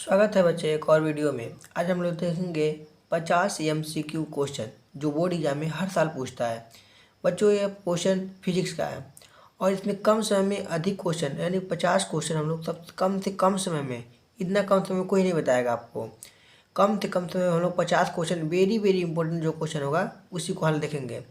स्वागत है बच्चे एक और वीडियो में। आज हम लोग देखेंगे 50 MCQ क्वेश्चन जो बोर्ड एग्जाम में हर साल पूछता है। बच्चों ये क्वेश्चन फिजिक्स का है और इसमें कम समय में अधिक क्वेश्चन यानी 50 क्वेश्चन हम लोग सब कम से कम समय में, इतना कम समय में कोई नहीं बताएगा आपको। कम से कम समय में हम लोग 50 क्वेश्चन वेरी वेरी इंपॉर्टेंट जो क्वेश्चन होगा उसी को हल देखेंगे।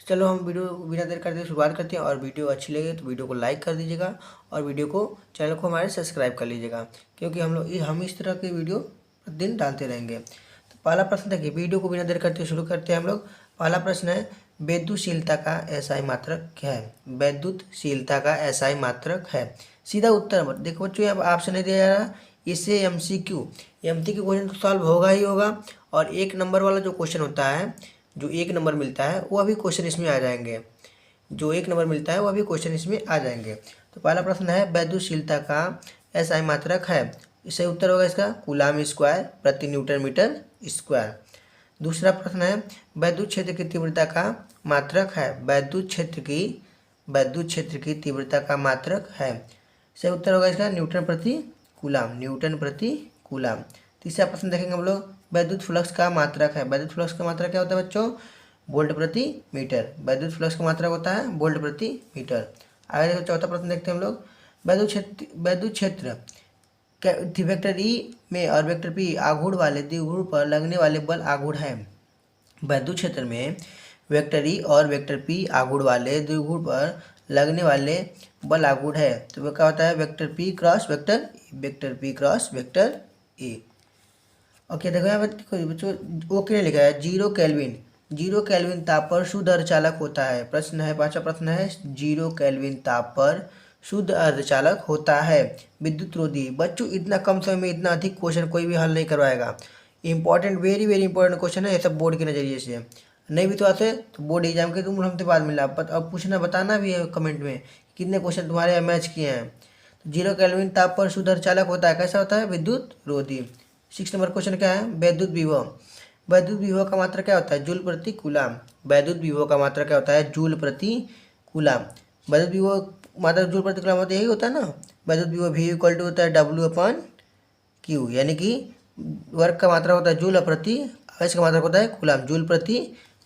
चलो हम वीडियो बिना देर करते शुरुआत करते हैं और वीडियो अच्छी लगे तो वीडियो को लाइक कर दीजिएगा और वीडियो को चैनल को हमारे सब्सक्राइब कर लीजिएगा, क्योंकि हम इस तरह की वीडियो प्रतिदिन डालते रहेंगे। तो पहला प्रश्न देखिए, वीडियो को बिना देर करते शुरू करते हैं हम लोग। पहला प्रश्न है, विद्युतशीलता का एसआई मात्रक क्या है? विद्युतशीलता का एसआई मात्रक है। सीधा उत्तर देखो बच्चों, यहाँ ऑप्शन नहीं दिया जा रहा, इससे एमसीक्यू क्वेश्चन तो सॉल्व होगा ही होगा। और एक नंबर वाला जो क्वेश्चन होता है, जो एक नंबर मिलता है वो अभी क्वेश्चन इसमें आ जाएंगे। जो एक नंबर मिलता है वो अभी क्वेश्चन इसमें आ जाएंगे। तो पहला प्रश्न है, विद्युतशीलता का एसआई मात्रक है। सही उत्तर होगा इसका कूलाम स्क्वायर प्रति न्यूटन मीटर स्क्वायर। दूसरा प्रश्न है, विद्युत क्षेत्र की तीव्रता का मात्रक है। विद्युत क्षेत्र की तीव्रता का मात्रक है। सही उत्तर होगा इसका न्यूटन प्रति कूलाम। तीसरा प्रश्न देखेंगे हम लोग, विद्युत फ्लक्स का मात्रक है। विद्युत फ्लक्स का मात्रक क्या होता है बच्चों? वोल्ट प्रति मीटर। विद्युत फ्लक्स का मात्रक होता है वोल्ट प्रति मीटर। आगे देखो चौथा प्रश्न देखते हैं हम लोग, विद्युत क्षेत्र वेक्टर ई में और वेक्टर पी आघूर्ण वाले द्विध्रुव पर लगने वाले बल आघूर्ण है। विद्युत क्षेत्र में वेक्टर ई और वेक्टर पी आघूर्ण वाले द्विध्रुव पर लगने वाले बल आघूर्ण है। तो वो क्या होता है? Vector P cross vector A. Okay देखो यहाँ पर बच्चों ओके लिखा है, 0 केल्विन ताप पर शुद्ध अर्धचालक होता है। प्रश्न है, पांचवा प्रश्न है, 0 केल्विन ताप पर शुद्ध अर्धचालक होता है। विद्युत रोधी। बच्चों इतना कम समय में इतना अधिक क्वेश्चन कोई भी हल नहीं करवाएगा। Important very very important question है ये सब बोर्ड के नज़रिए से। नहीं भी तो आते तो बोर्ड एग्जाम के तुम हमसे बाद मिला, अब पूछना बताना भी है कमेंट में कितने क्वेश्चन तुम्हारे मैच किए हैं। तो 0 केल्विन ताप पर शुद्ध अर्धचालक होता है। कैसा होता है? विद्युत रोधी। 6 नंबर क्वेश्चन क्या है? विद्युत विभव का मात्रा क्या होता है? जूल प्रति कूलाम। विद्युत विभव का मात्रा क्या होता है? जूल प्रति कूलाम। विद्युत विभव मात्रा जूल प्रति कूलाम होता है, यही होता है ना। विद्युत विभव V इक्वल टू होता है W/Q, यानी कि वर्क का मात्रा होता है जूल प्रति, आवेश का मात्रा होता है कूलाम, जूल प्रति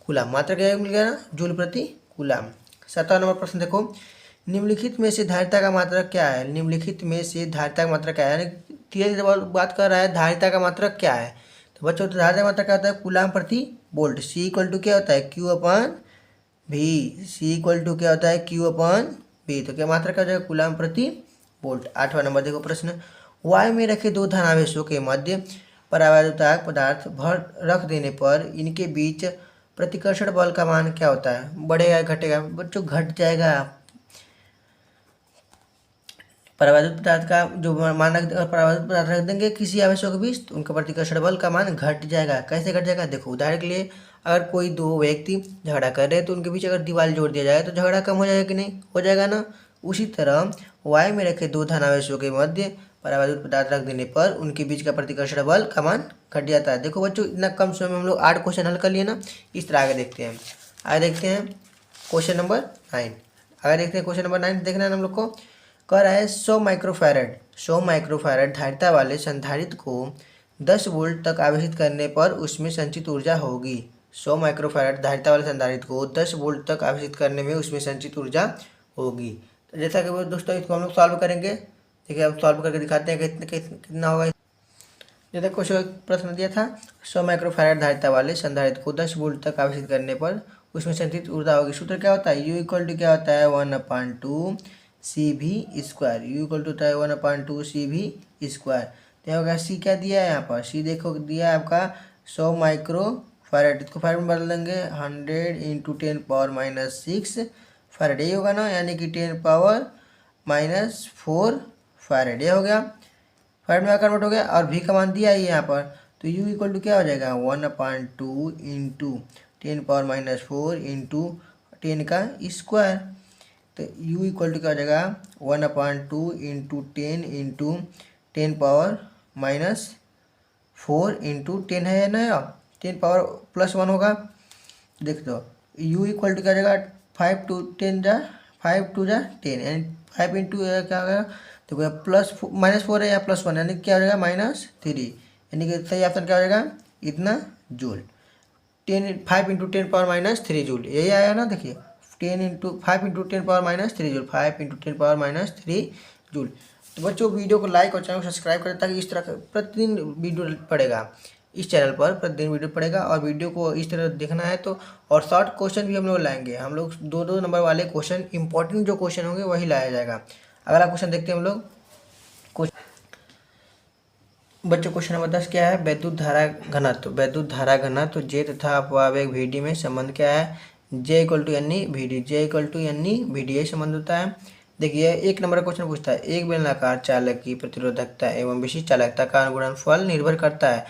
कूलाम। मात्रा क्या मिल गया ना? जूल प्रति कूलाम। 7वां नंबर प्रश्न देखो, निम्नलिखित में से धारिता का मात्रक क्या है? निम्नलिखित में से धारिता का मात्रक क्या है? यानी धीरे बात कर रहा है धारिता का मात्रक क्या है। तो बच्चों तो धारिता का मात्रक क्या होता है? कूलाम प्रति वोल्ट। C इक्वल टू क्या होता है? Q/V। क्या होता है? Q/V। तो क्या मात्रा क्या हो जाएगा? कूलाम प्रति वोल्ट। 8वां नंबर देखो प्रश्न, वायु में रखे दो धनावेशों के मध्य परावैद्युतायक पदार्थ भर रख देने पर इनके बीच प्रतिकर्षण बल का मान क्या होता है? बढ़ेगा घटेगा? बच्चों घट जाएगा। परावैद्युत पदार्थ का जो मानक परावैद्युत पदार्थ रख देंगे किसी आवेशों के बीच तो उनका प्रतिकर्षण बल का मान घट जाएगा। कैसे घट जाएगा? देखो उदाहरण के लिए, अगर कोई दो व्यक्ति झगड़ा कर रहे हैं तो उनके बीच अगर दीवार जोड़ दिया जाए तो झगड़ा कम हो जाएगा कि नहीं? हो जाएगा ना। उसी तरह वायु में रखे दो धनावेशों के मध्य परावैद्युत पदार्थ रख देने पर उनके बीच का प्रतिकर्षण बल का मान घट जाता है। देखो बच्चों इतना कम समय में हम लोग 8 क्वेश्चन हल कर लिए ना। इस तरह आगे देखते हैं। Question number 9। आगे देखते हैं क्वेश्चन नंबर 9 देखना है हम लोग को। कह रहा है 100 माइक्रोफैरड धारिता वाले संधारित्र को 10 वोल्ट तक आवेशित करने पर उसमें संचित ऊर्जा होगी। 100 माइक्रोफैरड धारिता वाले संधारित्र को 10 वोल्ट तक आवेशित करने में उसमें संचित ऊर्जा होगी। तो जैसा कि दोस्तों इसको हम लोग सॉल्व करेंगे। देखिए अब सॉल्व करके दिखाते हैं कितना होगा। जैसा क्वेश्चन प्रश्न दिया था, 100 माइक्रोफैरड धारिता वाले संधारित्र को 10 वोल्ट तक आवेशित करने पर उसमें संचित ऊर्जा होगी। सूत्र क्या होता है? U इक्वल टू क्या होता है? 1/2 CV²। U इक्वल टू होता है 1/2 CV²। तो होगा C क्या दिया है यहाँ पर? C देखो दिया है आपका 100 माइक्रोफैरड। इसको फैरड में बदल देंगे 100 × 10⁻⁶ फैरड, ये होगा ना, यानी कि 10⁻⁴ फैरड। ये हो गया, फैरड में कन्वर्ट हो गया। और V का मान दिया है यहाँ पर, तो U इक्वल टू क्या हो जाएगा? 1/2 × 10⁻⁴ × 10 का स्क्वायर। तो U इक्वल टू क्या हो जाएगा? 1/2 × 10 × 10⁻⁴ × 10 है ना, 10 पावर +1 होगा। देख दो U इक्वल टू क्या हो जाएगा? 5 × 10 = 10, यानी 5 × क्या होगा? देखो प्लस -4 है या +1, यानी क्या हो जाएगा -3, यानी कि सही ऑप्शन क्या हो जाएगा इतना जूल। 5 × 10⁻³ जूल, यही आया ना। देखिए 5 × 10⁻³ जूल, 5 × 10⁻³ जूल। तो बच्चों वीडियो को लाइक और चैनल को सब्सक्राइब करें, ताकि इस तरह का प्रतिदिन वीडियो पड़ेगा इस चैनल पर, प्रतिदिन वीडियो पड़ेगा। और वीडियो को इस तरह देखना है तो, और शॉर्ट क्वेश्चन भी हम लोग लाएंगे। हम लोग 2-2 नंबर वाले क्वेश्चन, इंपॉर्टेंट जो क्वेश्चन होंगे वही लाया जाएगा। अगला क्वेश्चन देखते हैं हम लोग। बच्चों क्वेश्चन नंबर 10 क्या है, वैद्युत धारा घनत्व। वैद्युत धारा घनत्व J तथा अपवाहवेग VD में संबंध क्या है, J = NE VD, J = NE VD, यही संबंध होता है। देखिए 1 नंबर क्वेश्चन पूछता है, एक बेलनाकार चालक की प्रतिरोधकता एवं विशिष्ट चालकता का गुणनफल निर्भर करता है,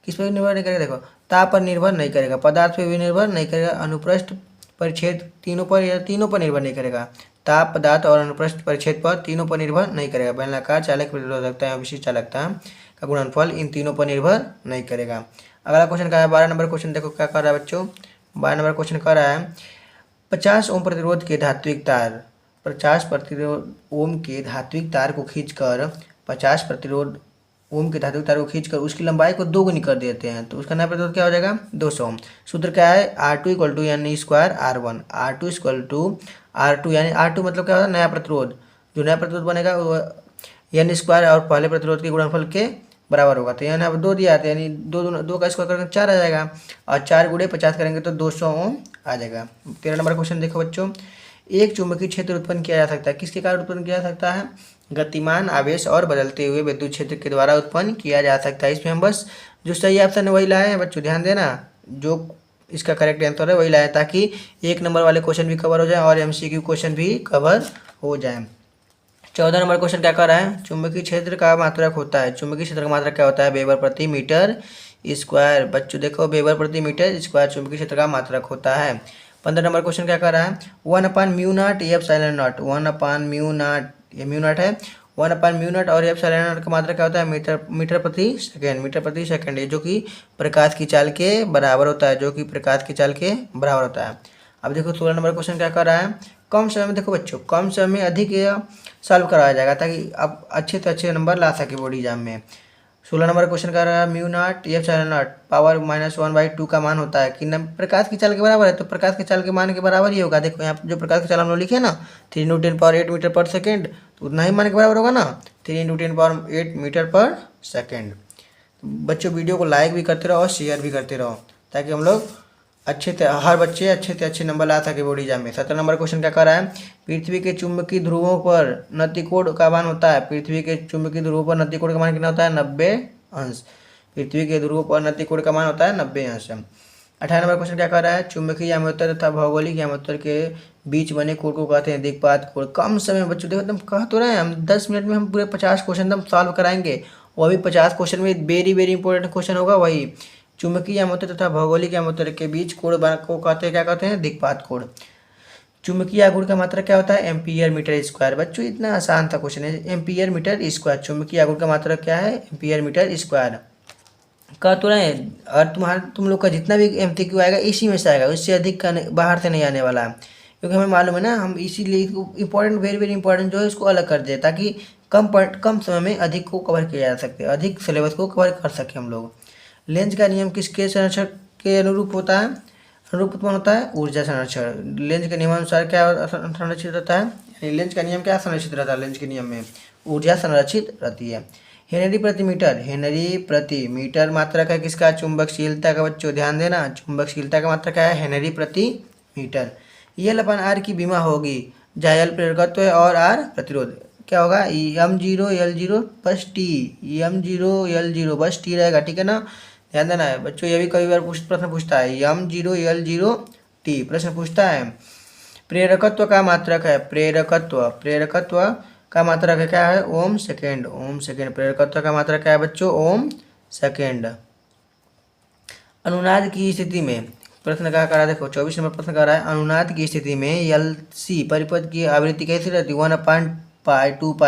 किस पर निर्भर नहीं करेगा, देखो ताप पर निर्भर नहीं करेगा, पदार्थ पर भी निर्भर नहीं करेगा, अनुप्रस्थ परिच्छेद तीनों पर, या तीनों पर निर्भर नहीं करेगा। ताप, पदार्थ और अनुप्रस्थ परिच्छेद पर तीनों पर निर्भर नहीं करेगा। बेलनाकार चालक प्रतिरोधकता एवं विशिष्ट चालकता का गुणनफल इन तीनों पर निर्भर नहीं करेगा। अगला क्वेश्चन का है 12 नंबर क्वेश्चन। देखो क्या कर रहा है बच्चों, 12 नंबर क्वेश्चन कर रहा है 50 ओम प्रतिरोध के धात्विक तार, 50 प्रतिरोध ओम के धात्विक तार को खींचकर 50 प्रतिरोध ओम के धात्विक तार को खींचकर उसकी लंबाई को 2 गुनी कर देते हैं, तो उसका नया प्रतिरोध क्या हो जाएगा 200 ओम। सूत्र क्या है, R2 = NE² R1, R2 = R2, यानी R2 मतलब क्या होता है नया प्रतिरोध। जो नया प्रतिरोध बनेगा वो NE² और पहले प्रतिरोध के गुणनफल के बराबर होगा। तो यहाँ अब 2 दिया था, यानी 2 का स्क्वायर करेंगे 4 आ जाएगा, और 4 × 50 करेंगे तो 200 ओम आ जाएगा। 13 नंबर क्वेश्चन देखो बच्चों, एक चुंबकीय क्षेत्र उत्पन्न किया जा सकता है, किसके कारण उत्पन्न किया जा सकता है, गतिमान आवेश और बदलते हुए विद्युत क्षेत्र के द्वारा उत्पन्न किया जा सकता है। इसमें हम बस जो सही ऑप्शन है वही लाए हैं बच्चों, ध्यान देना, जो इसका करेक्ट आंसर है वही लाए, ताकि 1 नंबर वाले क्वेश्चन भी कवर हो जाए और MCQ क्वेश्चन भी कवर हो जाए। 14 नंबर क्वेश्चन क्या कर रहा है, चुंबकीय क्षेत्र का मात्रक होता है, चुंबकीय क्षेत्र का मात्रक क्या होता है, वेबर प्रति मीटर स्क्वायर। बच्चों देखो वेबर प्रति मीटर स्क्वायर चुंबकीय क्षेत्र का मात्रक होता है। 15 नंबर क्वेश्चन क्या कर रहा है, 1/μ0 F∉0, 1/μ0, ये μ0 है, 1/μ0 और F∉0 का मात्रक क्या होता है, मीटर प्रति सेकेंड, मीटर प्रति सेकेंड, ये जो कि प्रकाश की चाल के बराबर होता है, जो कि प्रकाश की चाल के बराबर होता है। अब देखो 16 नंबर क्वेश्चन क्या कर रहा है, कम समय में, देखो बच्चों कम समय में अधिक सॉल्व कराया जाएगा, ताकि आप अच्छे से अच्छे नंबर ला सके बोर्ड एग्जाम में। 16 नंबर क्वेश्चन कर रहा है μ0 F∉0 पावर -1/2 का मान होता है कि प्रकाश की चाल के बराबर है, तो प्रकाश की चाल के मान के बराबर ही होगा। देखो यहाँ जो प्रकाश की चाल हम लोग लिखे ना 3 × 10⁸ मीटर पर सेकेंड, तो उतना ही मान के बराबर होगा ना 3 × 10⁸ मीटर पर सेकेंड। बच्चों वीडियो को लाइक भी करते रहो और शेयर भी करते रहो, ताकि हम लोग हर बच्चे अच्छे से अच्छे नंबर ला सके बोर्ड एग्जाम में। 17 नंबर क्वेश्चन क्या कर रहा है, पृथ्वी के चुंबकीय ध्रुवों पर नतिकोण का मान होता है, पृथ्वी के चुंबकीय ध्रुवों पर नतिकोण का मान कितना होता है 90 अंश, पृथ्वी के ध्रुवों पर नतिकोण का मान होता है 90 अंश। 18 नंबर क्वेश्चन क्या कर रहा है, चुंबकीय याम्योत्तर तथा भौगोलिक याम्योत्तर के बीच बने कोण को कहते हैं दिक्पात कोण। कम समय में बच्चों देखो एकदम कह तो रहे हैं हम 10 मिनट में हम पूरे 50 क्वेश्चन एकदम सॉल्व कराएंगे, वो भी 50 क्वेश्चन में वेरी इंपॉर्टेंट क्वेश्चन होगा वही। चुंबकीय याम्योत्तर तथा भौगोलिक याम्योत्तर के बीच कोण को कहते हैं, क्या कहते हैं दिक्पात कोण। चुंबकीय आघूर्ण का मात्रक क्या होता है, एम्पीयर मीटर स्क्वायर। बच्चों इतना आसान था क्वेश्चन है, एम्पीयर मीटर स्क्वायर, चुंबकीय आघूर्ण का मात्रक क्या है, एम्पीयर मीटर स्क्वायर। कह तो रहे हैं, और तुम लोग का जितना भी MCQ आएगा इसी में से आएगा, उससे अधिक का बाहर से नहीं आने वाला है, क्योंकि हमें मालूम है ना, हम इसीलिए इंपॉर्टेंट वेरी इंपॉर्टेंट जो है इसको अलग कर दे, ताकि कम समय में अधिक को कवर किया जा सकते, अधिक सिलेबस को कवर कर सके हम लोग। लेंज का नियम किसके संरक्षण के अनुरूप होता है, अनुरूप उत्पन्न होता है ऊर्जा संरक्षण। लेंज के नियमानुसार क्या संरक्षित रहता है, यानी लेंज का नियम क्या संरक्षित रहता है, लेंज के नियम में ऊर्जा संरक्षित रहती है। हेनरी प्रति मीटर, हेनरी प्रति मीटर मात्रक है किसका, चुंबकशीलता का। बच्चों ध्यान देना, चुंबकशीलता का मात्रक क्या है, हेनरी प्रति मीटर। L/R की विमा होगी, जहाँ L प्रेरकत्व है और R प्रतिरोध, क्या होगा m0 L0 बस T, m0 L0 बस T रहेगा, ठीक है ना, ध्यान देना है बच्चों। ये भी कई बार प्रश्न पूछता है, m0 L0 T प्रश्न पूछता है। प्रेरकत्व का मात्रक है, प्रेरकत्व का मात्रक है क्या है, ओम सेकेंड, ओम सेकेंड। प्रेरकत्व का मात्रक क्या है बच्चों, ओम सेकेंड। अनुनाद की स्थिति में प्रश्न क्या कर रहा है, देखो 24 नंबर प्रश्न कर रहा है, अनुनाद की स्थिति में LC परिपथ की आवृत्ति कैसी रहती है, 1/2π।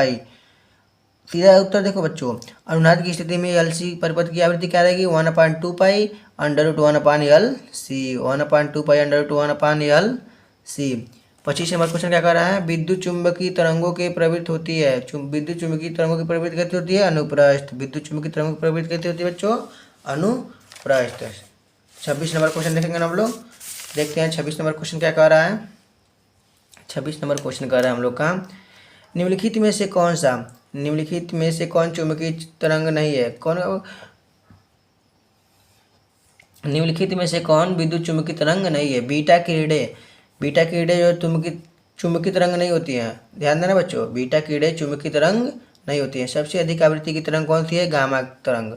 सीधा उत्तर देखो बच्चों, अनुनाद की स्थिति में LC परिपथ की आवृत्ति क्या रहेगी, 1/2π √1/LC, 1/2π √1/LC। 25 नंबर क्वेश्चन क्या कर रहा है, विद्युत चुंबकीय तरंगों के प्रवृत्ति होती है, विद्युत चुंबकीय तरंगों की प्रवृत्ति कैसे होती है, अनुप्रस्थ। विद्युत चुंबकीय तरंगों की प्रवृत्ति कैसे होती है बच्चों, अनुप्रस्थ। 26 नंबर क्वेश्चन देखेंगे हम लोग, देखते हैं 26 नंबर क्वेश्चन क्या कह रहा है। 26 नंबर क्वेश्चन कह रहा है हम लोग का, निम्नलिखित में से कौन सा, निम्नलिखित में से कौन चुंबकीय तरंग नहीं है, कौन, निम्नलिखित में से कौन विद्युत चुंबकीय तरंग नहीं है, बीटा किरणें, बीटा किरणें जो चुंबकीय तरंग नहीं होती हैं, ध्यान देना बच्चों, बीटा किरणें चुंबकीय तरंग नहीं होती हैं। सबसे अधिक आवृत्ति की तरंग कौन सी है, गामा तरंग।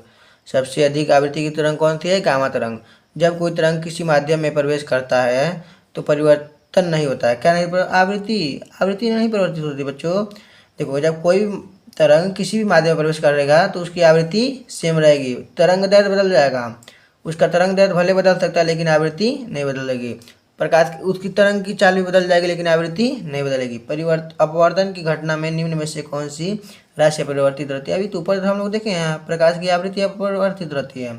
सबसे अधिक आवृत्ति की तरंग कौन सी है, गामा तरंग। जब कोई तरंग किसी माध्यम में प्रवेश करता है तो परिवर्तन नहीं होता है, क्या नहीं, आवृत्ति, आवृत्ति नहीं परिवर्तित होती बच्चों। देखो, जब कोई तरंग किसी भी माध्यम में प्रवेश करेगा तो उसकी आवृत्ति सेम रहेगी, तरंग दैर्ध्य बदल जाएगा, उसका तरंग दैर्ध्य भले बदल सकता है लेकिन आवृत्ति नहीं बदलेगी। प्रकाश उसकी तरंग की चाल भी बदल जाएगी लेकिन आवृत्ति नहीं बदलेगी। अपवर्तन की घटना में निम्न में से कौन सी राशि परिवर्तित रहती है। अभी तो ऊपर हम लोग देखें हैं, प्रकाश की आवृत्ति अपरिवर्तित रहती है,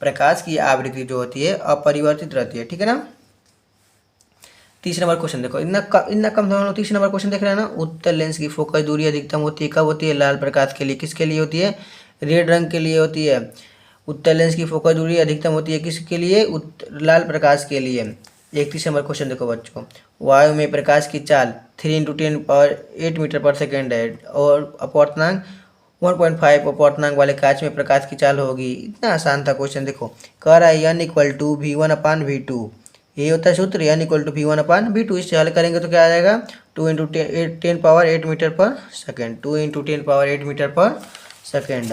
प्रकाश की आवृत्ति जो होती है अपरिवर्तित रहती है, ठीक है ना। 30 नंबर क्वेश्चन देखो, इतना कम समय में 30 नंबर क्वेश्चन देख रहे हैं ना। उत्तर लेंस की फोकस दूरी अधिकतम होती है, कब होती है, लाल प्रकाश के लिए। किसके लिए होती है, रेड रंग के लिए होती है। उत्तर लेंस की फोकस दूरी अधिकतम होती है किसके लिए, लाल प्रकाश के लिए। 31 नंबर क्वेश्चन देखो बच्चों, वायु में प्रकाश की चाल 3 × 10⁸ मीटर पर सेकेंड है और अपवर्तनांक 1.5 अपवर्तनांक वाले कांच में प्रकाश की चाल होगी। इतना आसान था क्वेश्चन। देखो कह रहा है n = v1/v2, ये होता है सूत्र, n = v1/v2। इससे हल करेंगे तो क्या आ जाएगा, 2 × 10⁸ मीटर पर सेकेंड, 2 × 10⁸ मीटर पर सेकेंड।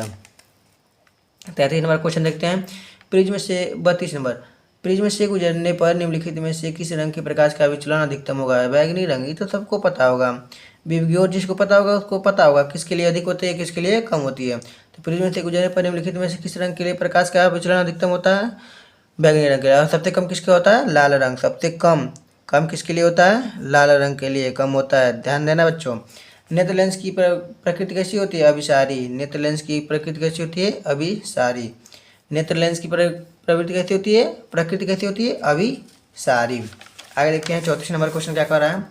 33 नंबर क्वेश्चन देखते हैं, प्रिज्म से 32 नंबर, प्रिज्म से गुजरने पर निम्नलिखित में से किस रंग के प्रकाश का विचलन अधिकतम होगा। बैगनी रंग, ये तो सबको पता होगा, विबग्योर जिसको पता होगा उसको पता होगा किसके लिए अधिक होती है किसके लिए कम होती है। तो प्रिज्म से गुजरने पर निम्नलिखित में से किस रंग के लिए प्रकाश का विचलन अधिकतम होता है, बैगनी रंग के। और सबसे कम किसका होता है, लाल रंग। सबसे कम किसके लिए होता है, लाल रंग के लिए कम होता है, ध्यान देना बच्चों। नेत्र लेंस की प्रकृति कैसी होती है, अभिसारी। नेत्र लेंस की प्रकृति कैसी होती है, अभिसारी। नेत्र लेंस की प्रवृत्ति कैसी होती है, प्रकृति कैसी होती है, अभिसारी। आगे देखते हैं 34 नंबर क्वेश्चन क्या कर रहा है,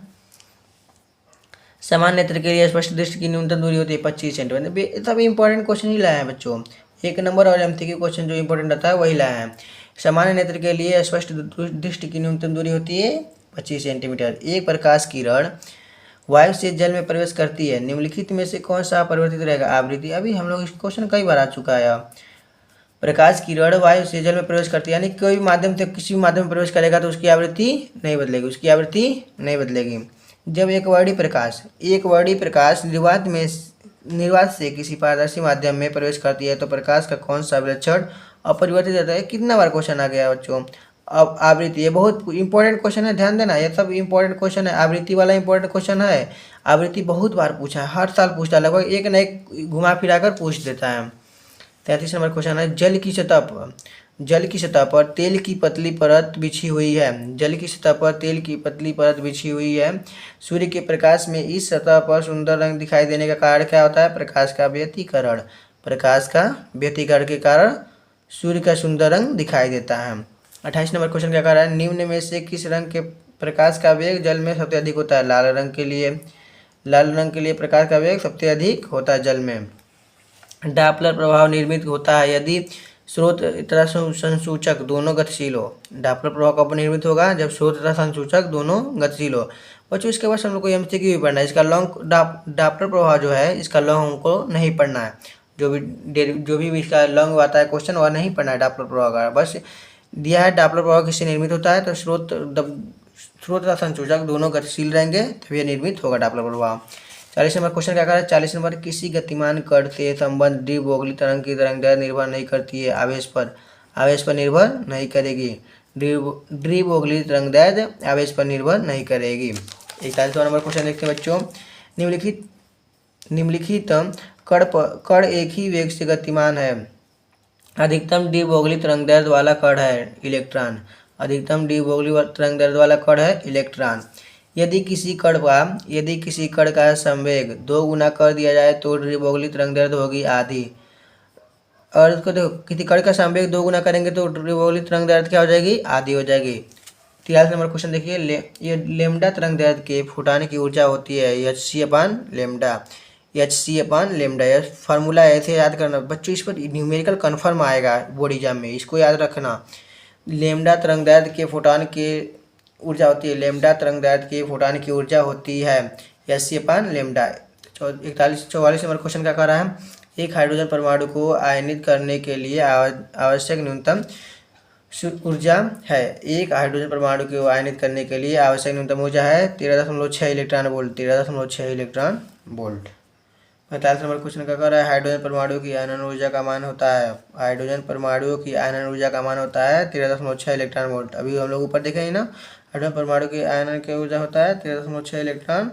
समान नेत्र के लिए स्पष्ट दृष्टि की न्यूनतम दूरी होती है 25 सेंटीमीटर। सब इंपॉर्टेंट क्वेश्चन ही लाए हैं बच्चों, 1 नंबर और MCQ क्वेश्चन जो इंपॉर्टेंट रहता है वही लाए हैं। सामान्य नेत्र के लिए स्पष्ट दृष्टि की न्यूनतम दूरी होती है 25 सेंटीमीटर। एक प्रकाश किरण वायु से जल में प्रवेश करती है, निम्नलिखित में से कौन सा परिवर्तित रहेगा, आवृत्ति। अभी हम लोग इस क्वेश्चन कई बार आ चुका है। प्रकाश किरण वायु से जल में प्रवेश करती है, यानी कोई भी माध्यम से किसी भी माध्यम में प्रवेश करेगा तो उसकी आवृत्ति नहीं बदलेगी, उसकी आवृत्ति नहीं बदलेगी। जब एक वर्णी प्रकाश निर्वात से किसी पारदर्शी माध्यम में प्रवेश करती है तो प्रकाश का कौन सा विलक्षण अपरिवर्तित रहता है। कितना बार क्वेश्चन आ गया बच्चों, अब आवृत्ति, ये बहुत इंपॉर्टेंट क्वेश्चन है, ध्यान देना, ये सब इंपॉर्टेंट क्वेश्चन है। आवृत्ति वाला इंपॉर्टेंट क्वेश्चन है, आवृत्ति बहुत बार पूछा है, हर साल पूछता है, लगभग एक न एक घुमा फिरा कर पूछ देता है। 33 नंबर क्वेश्चन है, जल की सतह पर तेल की पतली परत बिछी हुई है। जल की सतह पर तेल की पतली परत बिछी हुई है। सूर्य के प्रकाश में इस सतह पर सुंदर रंग दिखाई देने का कारण क्या होता है, प्रकाश का व्यतिकरण। प्रकाश का व्यतिकरण के कारण सूर्य का सुंदर रंग दिखाई देता है। 28 नंबर क्वेश्चन क्या कर रहा है, निम्न में से किस रंग के प्रकाश का वेग जल में सबसे अधिक होता है, लाल रंग के लिए प्रकाश का वेग सबसे अधिक होता है जल में। डापलर प्रभाव निर्मित होता है यदि स्रोत तथा संसूचक दोनों गतिशील हो। डापलर प्रभाव कब निर्मित होगा, जब स्रोत तथा संसूचक दोनों गतिशील हो। बच्चों इसके बाद हम लोग को MCQ भी पढ़ना है, इसका लॉन्ग डापलर प्रभाव जो है इसका लॉन्ग हमको नहीं पढ़ना है, जो भी इसका लॉन्ग आता है क्वेश्चन वह नहीं पढ़ना है डापलर प्रभाव का। बस दिया है डापलर प्रभाव किससे निर्मित होता है, तो स्रोत तथा संसूचक दोनों गतिशील रहेंगे तभी यह निर्मित होगा डापलर प्रभाव। 40 नंबर क्वेश्चन क्या कर रहा है, 40 नंबर, किसी गतिमान कण से संबंध द्विबोगली तरंग की तरंगदैर्घ्य निर्भर नहीं करती है, आवेश पर निर्भर नहीं करेगी। द्विबोगली तरंगदैर्घ्य आवेश पर निर्भर नहीं करेगी। 41वां नंबर क्वेश्चन देखते हैं बच्चों, निम्नलिखित कण एक ही वेग से गतिमान है। अधिकतम द्विबोगली तरंगदैर्घ्य वाला कण है इलेक्ट्रॉन। अधिकतम द्विबोगली तरंगदैर्घ्य वाला कण है इलेक्ट्रॉन। यदि किसी कण का संवेग 2 गुना कर दिया जाए तो द्विबोगली तरंगदैर्घ्य होगी आधी। और इसको देखो, किसी कण का संवेग 2 गुना करेंगे तो द्विबोगली तरंगदैर्घ्य क्या हो जाएगी, आधी हो जाएगी। 43 नंबर क्वेश्चन देखिए, ये लेमडा तरंगदैर्ध्य के फुटाने की ऊर्जा होती है hc/λ। hc/λ यह फार्मूला ऐसे याद करना बच्चों, इस पर न्यूमेरिकल कन्फर्म आएगा बोर्ड एग्जाम में, इसको याद रखना। लेमडा तरंगदैर्ध्य के फुटाने की ऊर्जा होती है, लेमडा तरंगदैर्ध्य के फुटाने की ऊर्जा होती है hc/λ। 44 नंबर क्वेश्चन क्या कर रहा है, एक हाइड्रोजन परमाणु को आयनित करने के लिए आवश्यक न्यूनतम ऊर्जा है। एक हाइड्रोजन परमाणु को आयनित करने के लिए आवश्यक न्यूनतम ऊर्जा है 13.6 electron volt. 13.6 electron volt. 45 number question का कर रहा है, हाइड्रोजन परमाणु की आयनन ऊर्जा का मान होता है, हाइड्रोजन परमाणु की आयनन ऊर्जा का मान होता है 13.6 इलेक्ट्रॉन वोल्ट। अभी हम लोग ऊपर देखे ही ना, हाइड्रोजन परमाणु की आयनन की ऊर्जा होता है 13.6 इलेक्ट्रॉन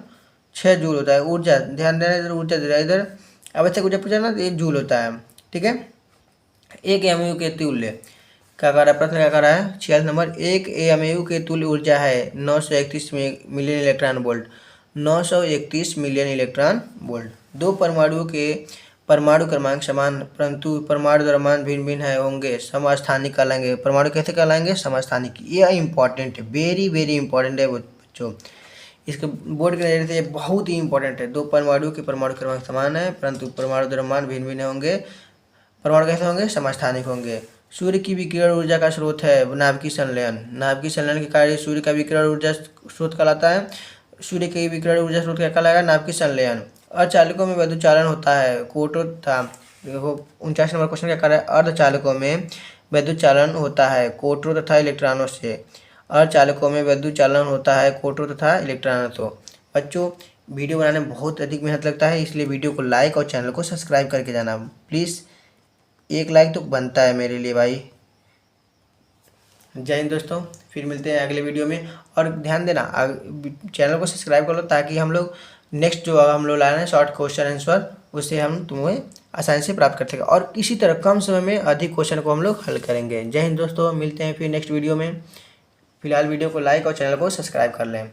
6 जूल होता है। ऊर्जा ध्यान देना, इधर ऊर्जा दे रहा है, इधर आवश्यक ऊर्जा पूछा ना, 1 जूल होता है। ठीक है, एक एमयू के तुल्य क्या कर रहा है, प्रश्न क्या कर रहा है 46 नंबर, एक एमयू के तुल्य ऊर्जा है 931 million electron volt. 931 million electron volt. दो परमाणुओं के परमाणु क्रमांक समान परंतु परमाणु द्रव्यमान भिन्न भिन्न है होंगे, समस्थानिक कहलाएंगे। परमाणु कैसे कहलाएंगे, समस्थानिक। ये इंपॉर्टेंट है, वेरी वेरी इंपॉर्टेंट है बच्चों, इसके बोर्ड के नजरिए से ये बहुत ही इंपॉर्टेंट है। दो परमाणु के परमाणु क्रमांक समान है परंतु परमाणु द्रव्यमान भिन्न भिन्न होंगे, परमाणु कैसे होंगे, समस्थानिक होंगे। सूर्य की विकिरण ऊर्जा का स्रोत है नाभिकीय संलयन। नाभिकीय संलयन के कार्य सूर्य का विकिरण ऊर्जा स्रोत कहलाता है। सूर्य के विकिरण ऊर्जा स्रोत क्या कहलाएगा, नाभिकीय संलयन। अर्धचालकों में विद्युत चालन होता है, कोटो तथा, देखो 49 नंबर क्वेश्चन क्या कर रहा है, अर्धचालकों में विद्युत चालन होता है कोटरों तथा इलेक्ट्रॉनों से। अर्धचालकों में विद्युत चालन होता है कोटरों तथा इलेक्ट्रॉनों से। बच्चों वीडियो बनाने में बहुत अधिक मेहनत लगता है, इसलिए वीडियो को लाइक और चैनल को सब्सक्राइब करके जाना प्लीज़। एक लाइक तो बनता है मेरे लिए भाई। जय हिंद दोस्तों, फिर मिलते हैं अगले वीडियो में। और ध्यान देना चैनल को सब्सक्राइब कर लो ताकि हम लोग नेक्स्ट जो हम लोग ला रहे हैं शॉर्ट क्वेश्चन आंसर, उससे हम तुम्हें आसानी से प्राप्त कर सकें और इसी तरह कम समय में अधिक क्वेश्चन को हम लोग हल करेंगे। जय हिंद दोस्तों, मिलते हैं फिर नेक्स्ट वीडियो में। फिलहाल वीडियो को लाइक और चैनल को सब्सक्राइब कर लें।